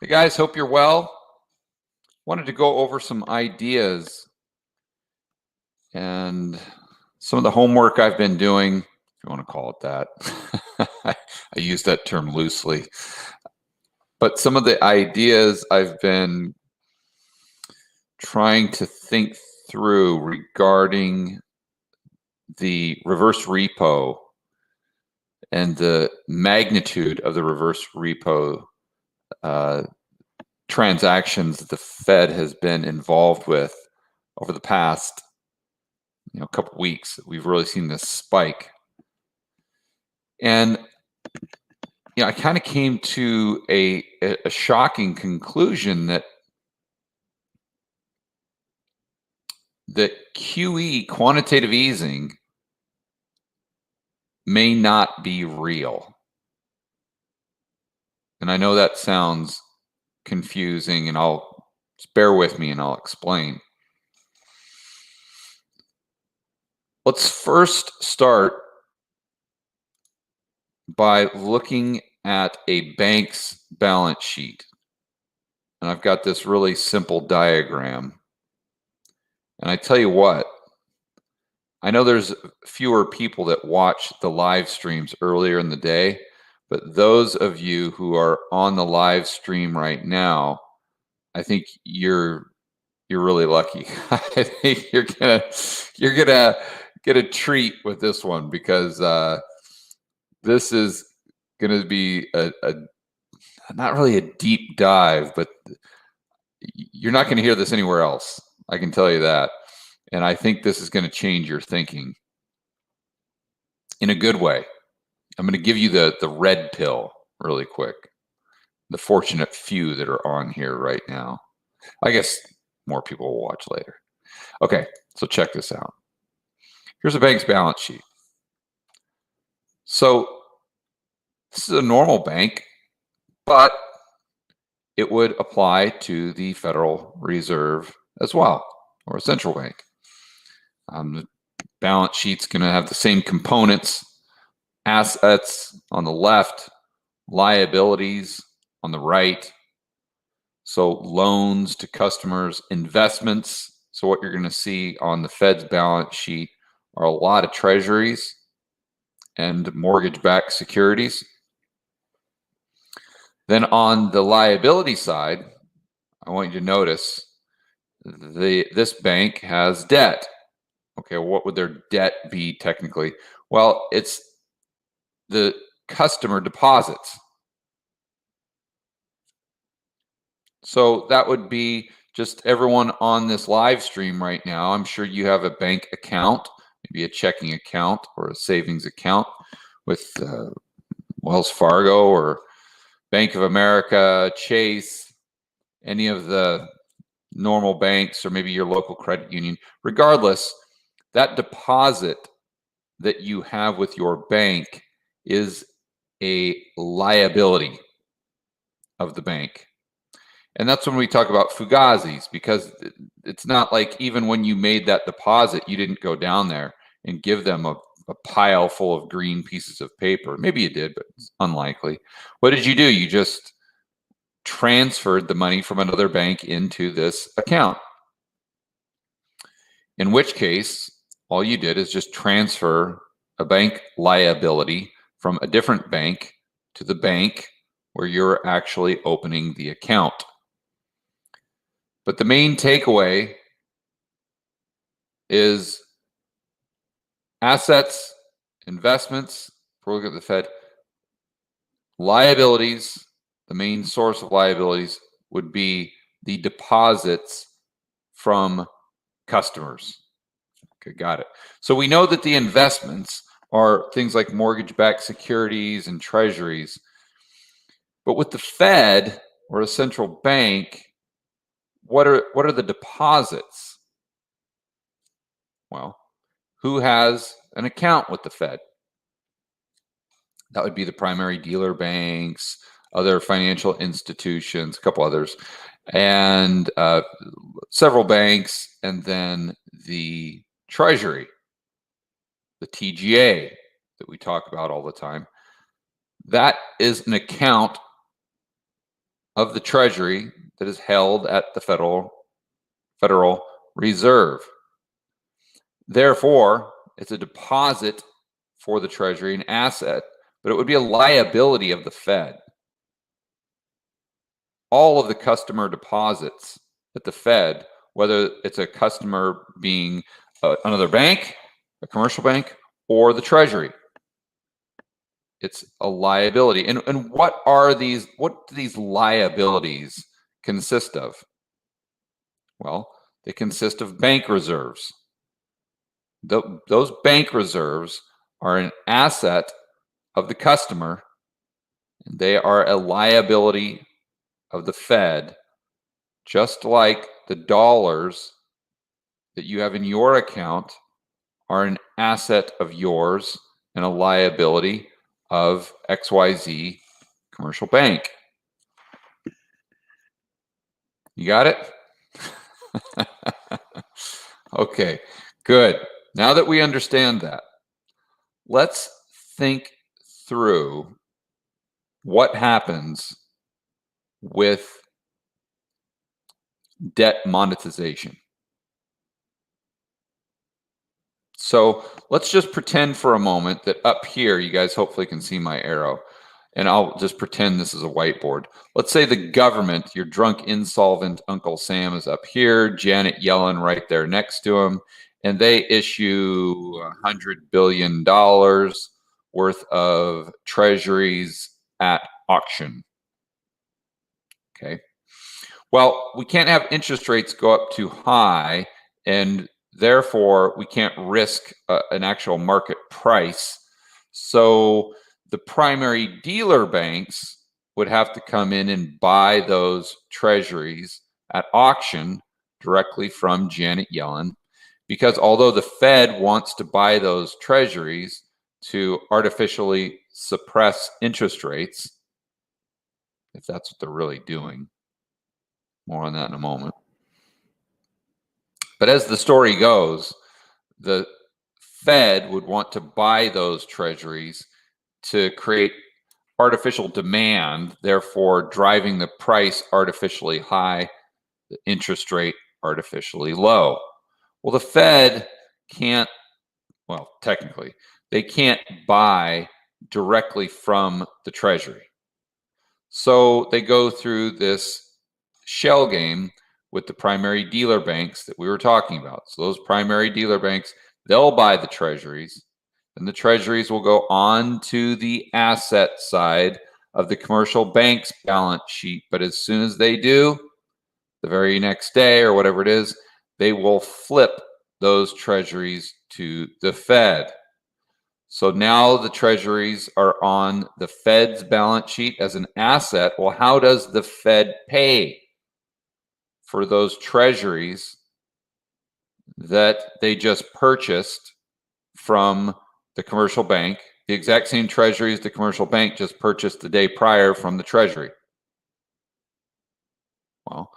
Hey guys, hope you're well. Wanted to go over some ideas and some of the homework I've been doing, if you want to call it that. I use that term loosely. But some of the ideas I've been trying to think through regarding the reverse repo and the magnitude of the reverse repo transactions that the Fed has been involved with over the past couple of weeks. We've really seen this spike. And I kind of came to a shocking conclusion that QE, quantitative easing, may not be real. And I know that sounds confusing, and just bear with me and I'll explain. Let's first start by looking at a bank's balance sheet. And I've got this really simple diagram. And I tell you what, I know there's fewer people that watch the live streams earlier in the day, but those of you who are on the live stream right now, I think you're really lucky. I think you're gonna get a treat with this one, because this is gonna be a not really a deep dive, but you're not gonna hear this anywhere else. I can tell you that. And I think this is going to change your thinking in a good way. I'm going to give you the red pill really quick. The fortunate few that are on here right now. I guess more people will watch later. Okay, so check this out. Here's a bank's balance sheet. So this is a normal bank, but it would apply to the Federal Reserve as well, or a central bank. The balance sheet's going to have the same components: assets on the left, liabilities on the right. So loans to customers, investments. So what you're going to see on the Fed's balance sheet are a lot of treasuries and mortgage-backed securities. Then on the liability side, I want you to notice this bank has debt. Okay, what would their debt be technically? Well, it's the customer deposits. So that would be just everyone on this live stream right now. I'm sure you have a bank account, maybe a checking account or a savings account with Wells Fargo or Bank of America, Chase, any of the normal banks, or maybe your local credit union. Regardless, that deposit that you have with your bank is a liability of the bank. And that's when we talk about fugazis, because it's not like even when you made that deposit, you didn't go down there and give them a pile full of green pieces of paper. Maybe you did, but it's unlikely. What did you do? You just transferred the money from another bank into this account. In which case, all you did is just transfer a bank liability from a different bank to the bank where you're actually opening the account. But the main takeaway is assets, investments, if we're looking at the Fed, liabilities, the main source of liabilities would be the deposits from customers. Okay, got it. So we know that the investments are things like mortgage-backed securities and treasuries. But with the Fed or a central bank, what are the deposits? Well, who has an account with the Fed? That would be the primary dealer banks, other financial institutions, a couple others, and several banks, and then the Treasury, the TGA that we talk about all the time. That is an account of the Treasury that is held at the Federal Reserve. Therefore, it's a deposit for the Treasury, an asset, but it would be a liability of the Fed. All of the customer deposits at the Fed, whether it's a customer being another bank, a commercial bank, or the Treasury, it's a liability. And what do these liabilities consist of? Well, they consist of bank reserves. Those bank reserves are an asset of the customer, and they are a liability of the Fed, just like the dollars that you have in your account are an asset of yours and a liability of XYZ commercial bank. You got it? Okay, good. Now that we understand that, let's think through what happens with debt monetization. So let's just pretend for a moment that up here, you guys hopefully can see my arrow, and I'll just pretend this is a whiteboard. Let's say the government, your drunk, insolvent Uncle Sam is up here, Janet Yellen right there next to him, and they issue $100 billion worth of treasuries at auction. Okay. Well, we can't have interest rates go up too high, and therefore we can't risk an actual market price. So the primary dealer banks would have to come in and buy those treasuries at auction directly from Janet Yellen, because although the Fed wants to buy those treasuries to artificially suppress interest rates, if that's what they're really doing. More on that in a moment. But as the story goes, the Fed would want to buy those treasuries to create artificial demand, therefore driving the price artificially high, the interest rate artificially low. Well, the Fed can't, well, technically, they can't buy directly from the Treasury. So they go through this shell game with the primary dealer banks that we were talking about. So those primary dealer banks, they'll buy the treasuries, and the treasuries will go on to the asset side of the commercial bank's balance sheet. But as soon as they do, the very next day or whatever it is, they will flip those treasuries to the Fed. So now the treasuries are on the Fed's balance sheet as an asset. Well, how does the Fed pay for those treasuries that they just purchased from the commercial bank? The exact same treasuries the commercial bank just purchased the day prior from the Treasury. Well,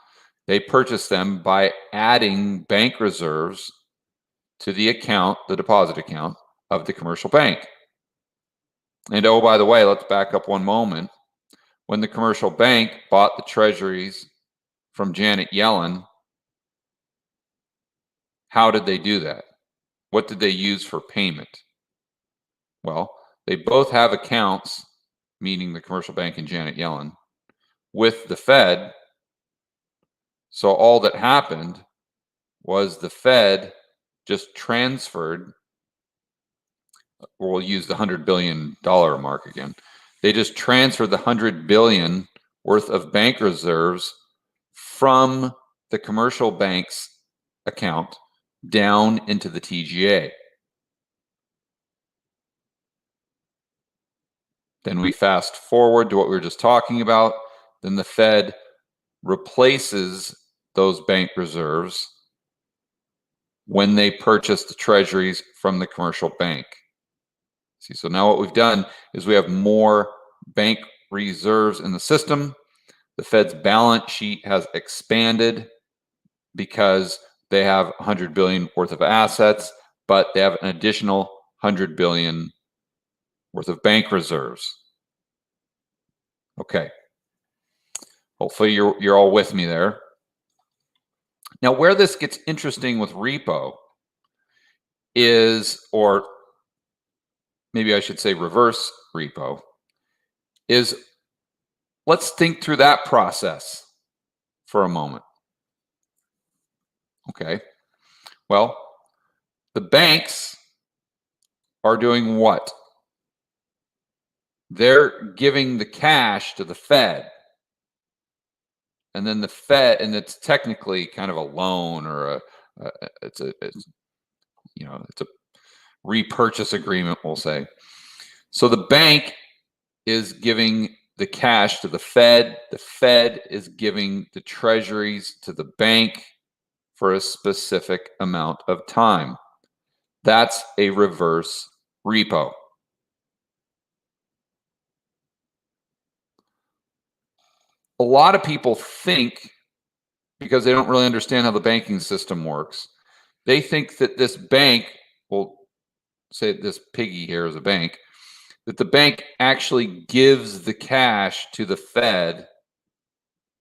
they purchased them by adding bank reserves to the account, the deposit account of the commercial bank. And oh, by the way, let's back up one moment. When the commercial bank bought the treasuries from Janet Yellen, how did they do that? What did they use for payment? Well, they both have accounts, meaning the commercial bank and Janet Yellen, with the Fed. So all that happened was the Fed just transferred, or we'll use the $100 billion mark again. They just transferred the $100 billion worth of bank reserves from the commercial bank's account down into the TGA. Then we fast forward to what we were just talking about. Then the Fed replaces those bank reserves when they purchase the treasuries from the commercial bank. See, so now what we've done is we have more bank reserves in the system. The Fed's balance sheet has expanded because they have $100 billion worth of assets, but they have an additional $100 billion worth of bank reserves. Okay. Hopefully you're all with me there. Now, where this gets interesting with repo is, or maybe I should say reverse repo, is let's think through that process for a moment. Okay. Well, the banks are doing what? They're giving the cash to the Fed. And then the Fed, and it's technically kind of a loan or it's a repurchase agreement, we'll say. So the bank is giving the cash to the Fed. The Fed is giving the treasuries to the bank for a specific amount of time. That's a reverse repo. A lot of people think, because they don't really understand how the banking system works, they think that this bank, well, say this piggy here is a bank, that the bank actually gives the cash to the Fed,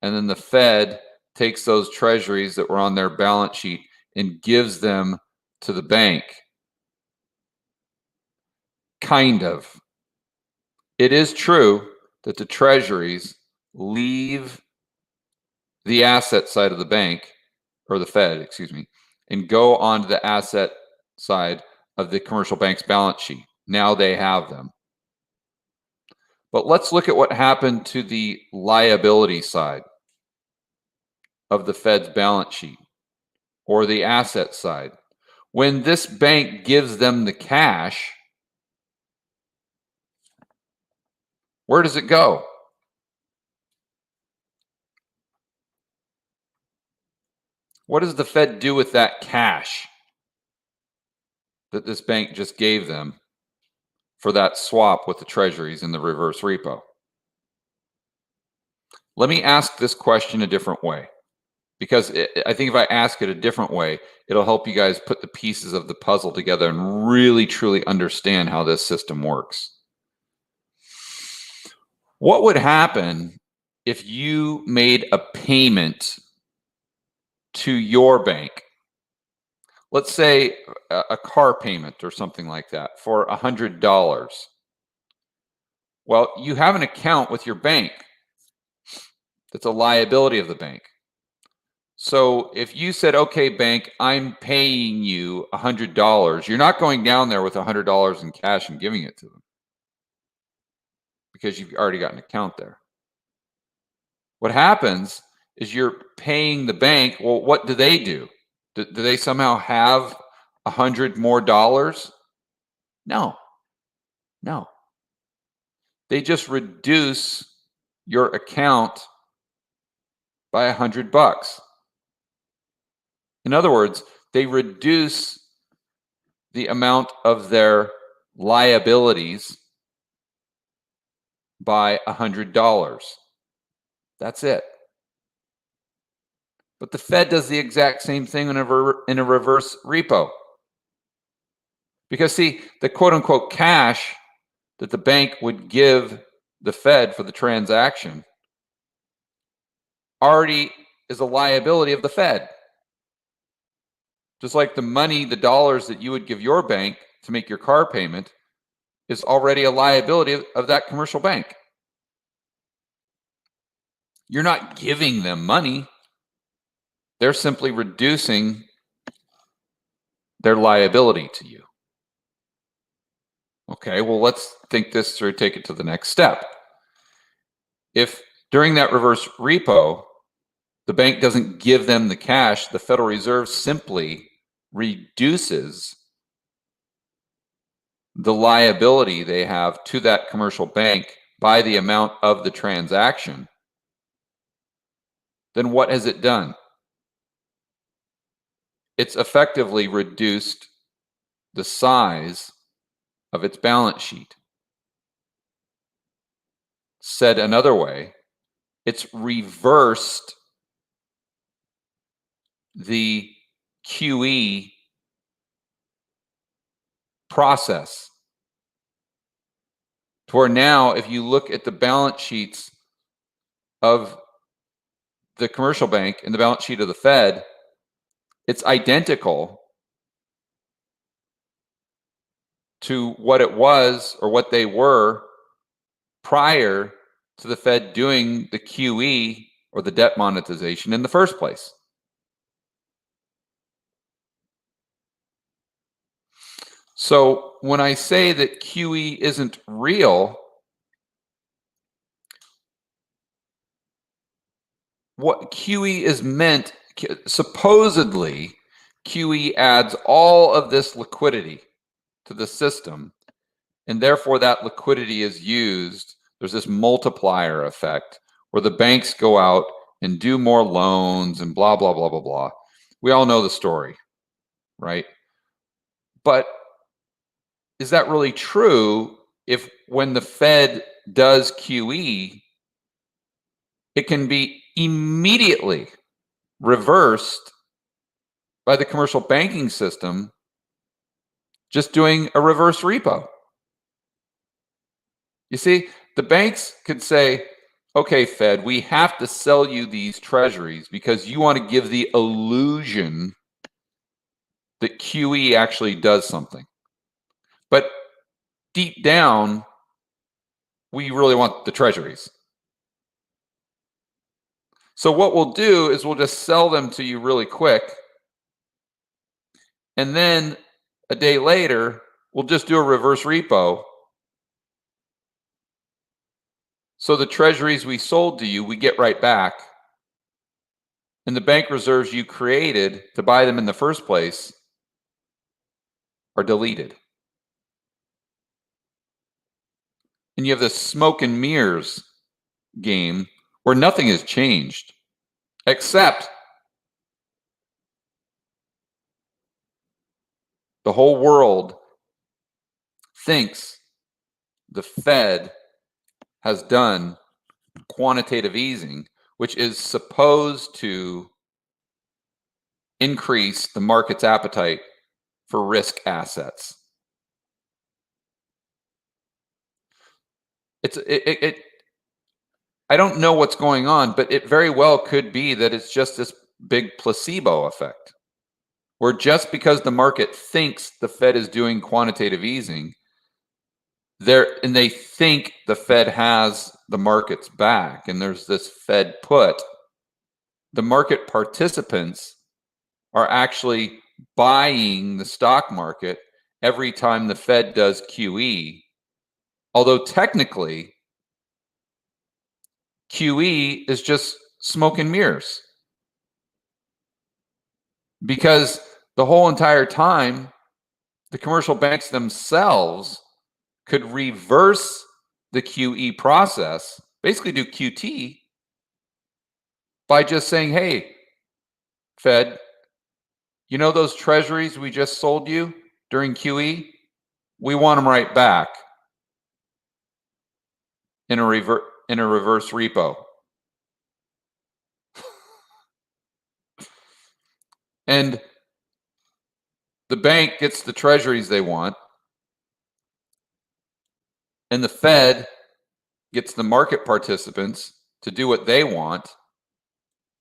and then the Fed takes those treasuries that were on their balance sheet and gives them to the bank. Kind of. It is true that the treasuries leave the asset side of the bank, or the Fed, excuse me, and go onto the asset side of the commercial bank's balance sheet. Now they have them. But let's look at what happened to the liability side of the Fed's balance sheet, or the asset side. When this bank gives them the cash, where does it go? What does the Fed do with that cash that this bank just gave them for that swap with the treasuries in the reverse repo? Let me ask this question a different way, because I think if I ask it a different way, it'll help you guys put the pieces of the puzzle together and really, truly understand how this system works. What would happen if you made a payment to your bank? Let's say a car payment or something like that for $100. Well, you have an account with your bank that's a liability of the bank. So if you said, okay, bank, I'm paying you $100, you're not going down there with $100 in cash and giving it to them, because you've already got an account there. What happens is you're paying the bank. Well, what do they do? Do they somehow have $100 more? No, no. They just reduce your account by $100. In other words, they reduce the amount of their liabilities by $100. That's it. But the Fed does the exact same thing in a reverse repo. Because see, the quote unquote cash that the bank would give the Fed for the transaction already is a liability of the Fed. Just like the money, the dollars that you would give your bank to make your car payment is already a liability of that commercial bank. You're not giving them money. They're simply reducing their liability to you. Okay, well, let's think this through, take it to the next step. If during that reverse repo, the bank doesn't give them the cash, the Federal Reserve simply reduces the liability they have to that commercial bank by the amount of the transaction, then what has it done? It's effectively reduced the size of its balance sheet. Said another way, it's reversed the QE process, to where now if you look at the balance sheets of the commercial bank and the balance sheet of the Fed, it's identical to what it was or what they were prior to the Fed doing the QE or the debt monetization in the first place. So when I say that QE isn't real, what QE is meant, supposedly, QE adds all of this liquidity to the system, and therefore that liquidity is used. There's this multiplier effect where the banks go out and do more loans and blah, blah, blah, blah, blah. We all know the story, right? But is that really true if when the Fed does QE, it can be immediately reversed by the commercial banking system just doing a reverse repo? You see, the banks could say, okay, Fed, we have to sell you these treasuries because you want to give the illusion that QE actually does something. But deep down, we really want the treasuries. So what we'll do is we'll just sell them to you really quick. And then a day later, we'll just do a reverse repo. So the treasuries we sold to you, we get right back. And the bank reserves you created to buy them in the first place are deleted. And you have this smoke and mirrors game where nothing has changed, except the whole world thinks the Fed has done quantitative easing, which is supposed to increase the market's appetite for risk assets. I don't know what's going on, but it very well could be that it's just this big placebo effect, where just because the market thinks the Fed is doing quantitative easing, and they think the Fed has the market's back, and there's this Fed put, the market participants are actually buying the stock market every time the Fed does QE, although technically QE is just smoke and mirrors. Because the whole entire time, the commercial banks themselves could reverse the QE process, basically do QT, by just saying, hey, Fed, you know those treasuries we just sold you during QE? We want them right back in a reverse repo. And the bank gets the treasuries they want, and the Fed gets the market participants to do what they want,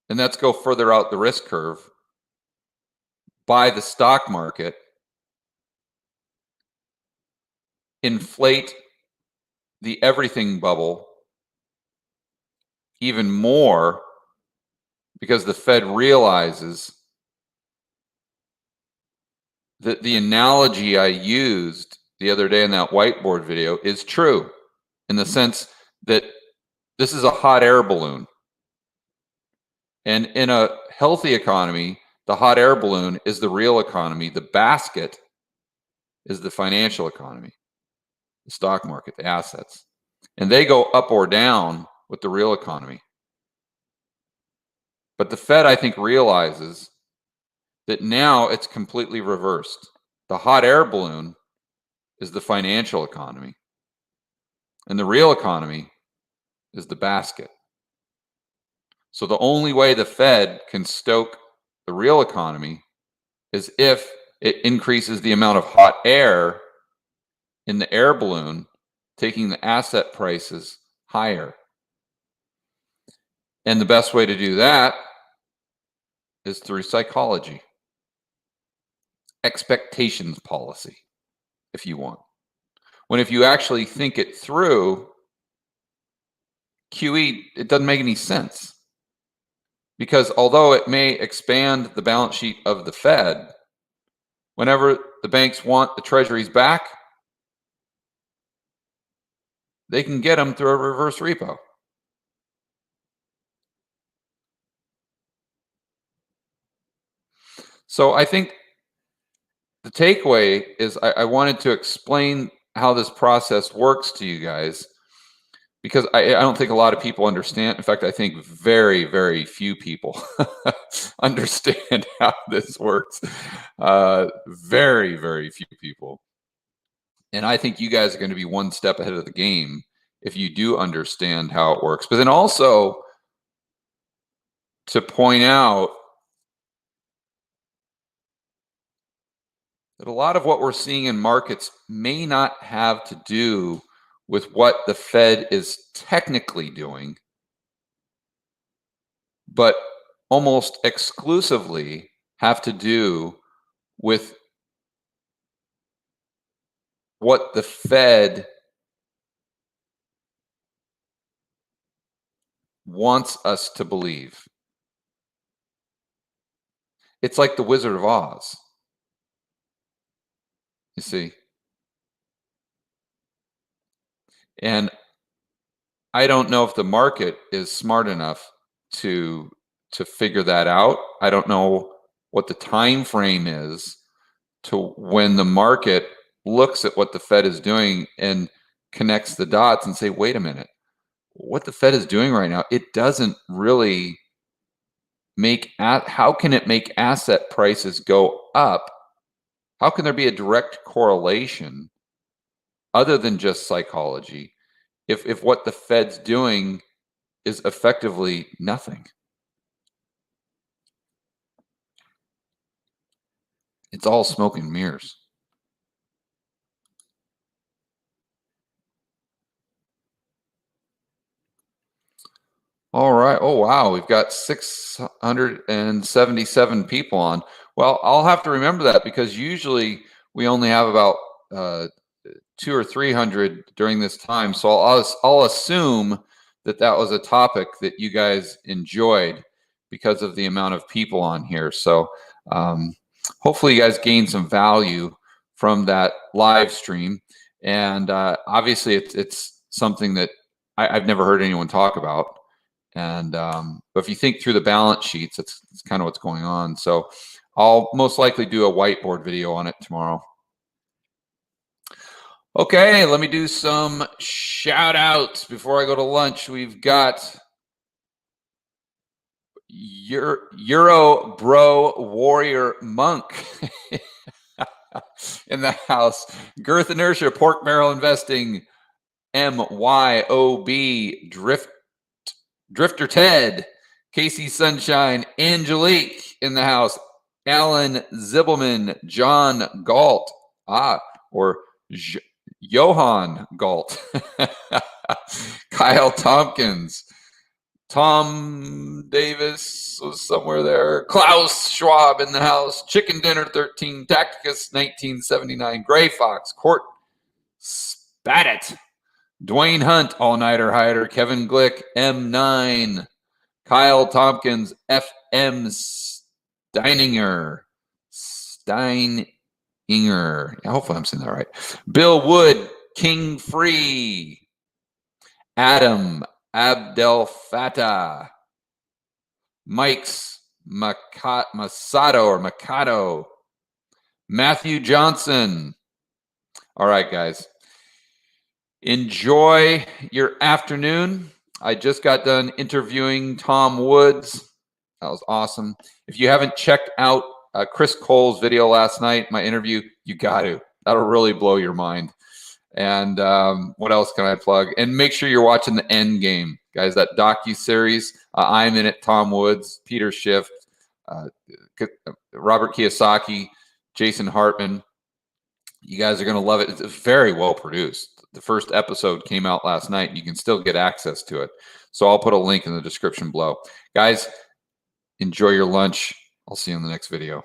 and that's go further out the risk curve, buy the stock market, inflate the everything bubble even more because the Fed realizes that the analogy I used the other day in that whiteboard video is true, in the sense that this is a hot air balloon. And in a healthy economy, the hot air balloon is the real economy. The basket is the financial economy, the stock market, the assets. And they go up or down with the real economy. But the Fed, I think, realizes that now it's completely reversed. The hot air balloon is the financial economy, and the real economy is the basket. So the only way the Fed can stoke the real economy is if it increases the amount of hot air in the air balloon, taking the asset prices higher. And the best way to do that is through psychology, expectations policy, if you want. When if you actually think it through, QE, it doesn't make any sense. Because although it may expand the balance sheet of the Fed, whenever the banks want the treasuries back, they can get them through a reverse repo. So I think the takeaway is I wanted to explain how this process works to you guys, because I don't think a lot of people understand. In fact, I think very, very few people understand how this works. Very, very few people. And I think you guys are going to be one step ahead of the game if you do understand how it works. But then also to point out that a lot of what we're seeing in markets may not have to do with what the Fed is technically doing, but almost exclusively have to do with what the Fed wants us to believe. It's like the Wizard of Oz, you see. And I don't know if the market is smart enough to figure that out. I don't know what the time frame is to when the market looks at what the Fed is doing and connects the dots and say, wait a minute, what the Fed is doing right now, it doesn't really how can it make asset prices go up? How can there be a direct correlation other than just psychology if what the Fed's doing is effectively nothing? It's all smoke and mirrors. All right. Oh, wow. We've got 677 people on. Well, I'll have to remember that because usually we only have about 200 or 300 during this time. So I'll assume that that was a topic that you guys enjoyed because of the amount of people on here. So hopefully you guys gained some value from that live stream. And obviously it's something that I've never heard anyone talk about. And but if you think through the balance sheets, that's kind of what's going on. So I'll most likely do a whiteboard video on it tomorrow. Okay, let me do some shout outs before I go to lunch. We've got Euro Bro Warrior Monk in the house. Girth Inertia, Pork Barrel Investing, MYOB, Drifter Ted, Casey Sunshine, Angelique in the house, Alan Zibelman, John Galt, or Johan Galt, Kyle Tompkins, Tom Davis was somewhere there, Klaus Schwab in the house, Chicken Dinner 13, Tacticus 1979, Gray Fox, Court Spadit, Dwayne Hunt, All-Nighter Hider, Kevin Glick, M9, Kyle Tompkins, FM Steininger. Hopefully I'm saying that right. Bill Wood, King Free, Adam Abdel Fattah, Mike's Masato, Matthew Johnson. All right, guys. Enjoy your afternoon. I just got done interviewing Tom Woods. That was awesome. If you haven't checked out Chris Cole's video last night, my interview, you got to. That'll really blow your mind. And what else can I plug? And make sure you're watching The End Game, guys, that docu-series. I'm in it, Tom Woods, Peter Schiff, Robert Kiyosaki, Jason Hartman. You guys are going to love it. It's very well produced. The first episode came out last night. You can still get access to it. So I'll put a link in the description below. Guys, enjoy your lunch. I'll see you in the next video.